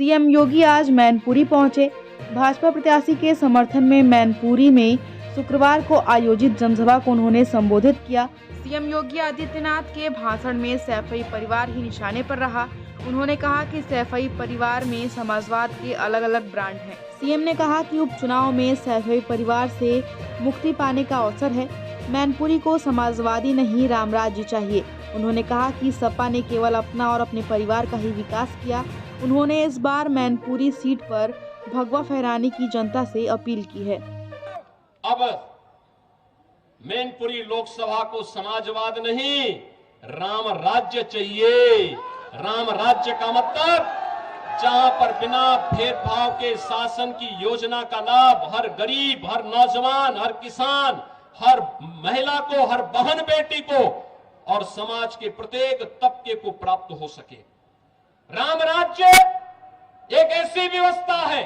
CM योगी आज मैनपुरी पहुंचे। भाजपा प्रत्याशी के समर्थन में मैनपुरी में शुक्रवार को आयोजित जनसभा को उन्होंने संबोधित किया। सीएम योगी आदित्यनाथ के भाषण में सैफई परिवार ही निशाने पर रहा। उन्होंने कहा कि सैफई परिवार में समाजवाद के अलग अलग ब्रांड हैं। सीएम ने कहा कि उपचुनाव में सैफई परिवार से मुक्ति पाने का अवसर है। मैनपुरी को समाजवादी नहीं राम राज्य चाहिए। उन्होंने कहा कि सपा ने केवल अपना और अपने परिवार का ही विकास किया। उन्होंने इस बार मैनपुरी सीट पर भगवा फहराने की जनता से अपील की है। अब मैनपुरी लोकसभा को समाजवाद नहीं राम राज्य चाहिए। राम राज्य का मतलब जहां पर बिना भेदभाव के शासन की योजना का लाभ हर गरीब, हर नौजवान, हर किसान, हर महिला को, हर बहन बेटी को और समाज के प्रत्येक तबके को प्राप्त हो सके। राम राज्य एक ऐसी व्यवस्था है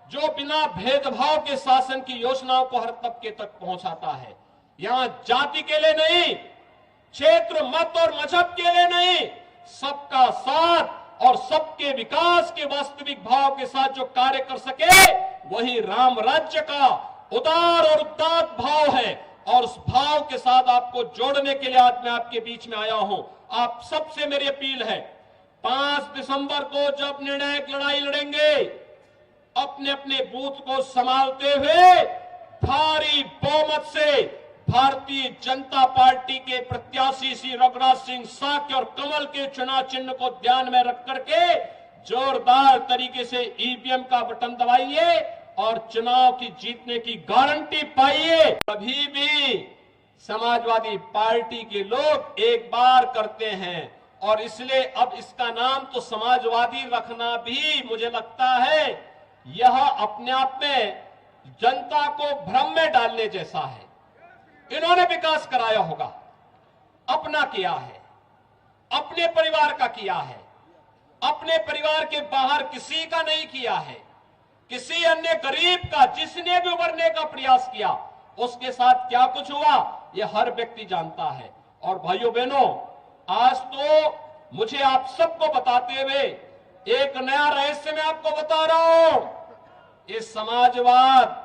जो बिना भेदभाव के शासन की योजनाओं को हर तबके तक पहुंचाता है। यहां जाति के लिए नहीं, क्षेत्र, मत और मजहब के लिए नहीं, सबका साथ और सबके विकास के वास्तविक भाव के साथ जो कार्य कर सके वही राम राज्य का उदार और उदात्त भाव है। और उस भाव के साथ आपको जोड़ने के लिए आज मैं आपके बीच में आया हूं। आप सबसे मेरी अपील है, 5 दिसंबर को जब निर्णायक लड़ाई लड़ेंगे, अपने अपने बूथ को संभालते हुए भारी बहुमत से भारतीय जनता पार्टी के प्रत्याशी श्री रघुराज सिंह साक्य और कमल के चुनाव चिन्ह को ध्यान में रख करके जोरदार तरीके से ईवीएम का बटन दबाइए और चुनाव की जीतने की गारंटी पाइए। कभी भी समाजवादी पार्टी के लोग एक बार करते हैं और इसलिए अब इसका नाम तो समाजवादी रखना भी मुझे लगता है यह अपने आप में जनता को भ्रम में डालने जैसा है। इन्होंने विकास कराया होगा, अपना किया है, अपने परिवार का किया है, अपने परिवार के बाहर किसी का नहीं किया है। किसी अन्य गरीब का जिसने भी उभरने का प्रयास किया उसके साथ क्या कुछ हुआ यह हर व्यक्ति जानता है। और भाइयों बहनों, आज तो मुझे आप सबको बताते हुए एक नया रहस्य मैं आपको बता रहा हूं। ये समाजवाद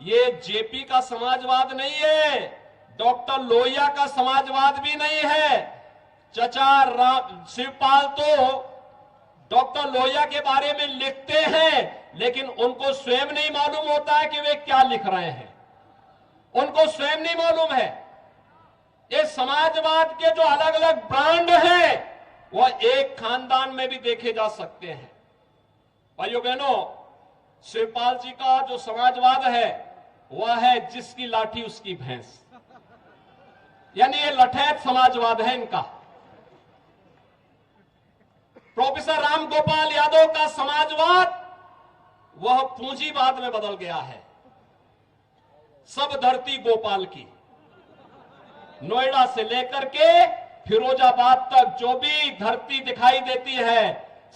ये जेपी का समाजवाद नहीं है, डॉक्टर लोहिया का समाजवाद भी नहीं है। चचा शिवपाल तो डॉक्टर लोहिया के बारे में लिखते हैं लेकिन उनको स्वयं नहीं मालूम होता है कि वे क्या लिख रहे हैं। उनको स्वयं नहीं मालूम है। ये समाजवाद के जो अलग अलग ब्रांड हैं वह एक खानदान में भी देखे जा सकते हैं। भाइयों बहनों, शिवपाल जी का जो समाजवाद है वह है जिसकी लाठी उसकी भैंस, यानी ये लठैत समाजवाद है इनका। प्रोफेसर राम गोपाल यादव का समाजवाद वह पूंजीवाद में बदल गया है। सब धरती गोपाल की, नोएडा से लेकर के फिरोजाबाद तक जो भी धरती दिखाई देती है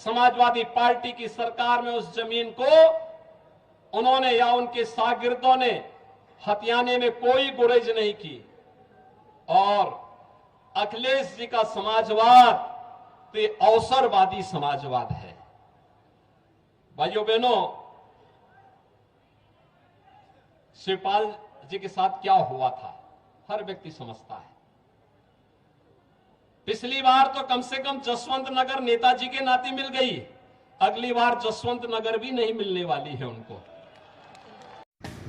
समाजवादी पार्टी की सरकार में उस जमीन को उन्होंने या उनके शागिर्दों ने हथियाने में कोई गुरेज नहीं की। और अखिलेश जी का समाजवाद तो अवसरवादी समाजवाद है। भाइयों बहनों, शिवपाल जी के साथ क्या हुआ था हर व्यक्ति समझता है। पिछली बार तो कम से कम जसवंत नगर नेताजी के नाते मिल गई, अगली बार जसवंत नगर भी नहीं मिलने वाली है उनको।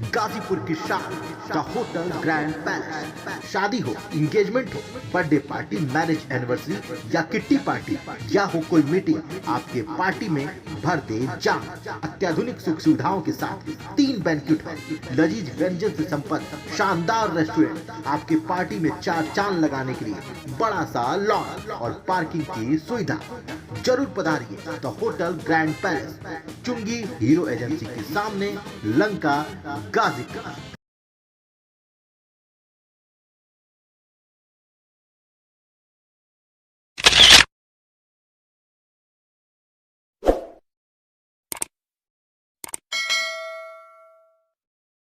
गाजीपुर की शान द होटल ग्रैंड पैलेस। शादी हो, इंगेजमेंट हो, बर्थडे पार्टी, मैरिज एनिवर्सरी या किट्टी पार्टी या हो कोई मीटिंग, आपके पार्टी में भर दे जाम। अत्याधुनिक सुख सुविधाओं के साथ 3 बैंक्वेट हॉल, लजीज व्यंजन से संपन्न शानदार रेस्टोरेंट, आपके पार्टी में 4 चांद लगाने के लिए बड़ा सा लॉन और पार्किंग की सुविधा। जरूर पधारिए द होटल ग्रैंड पैलेस, चुंगी हीरो एजेंसी के सामने, लंका, गाजीपुर।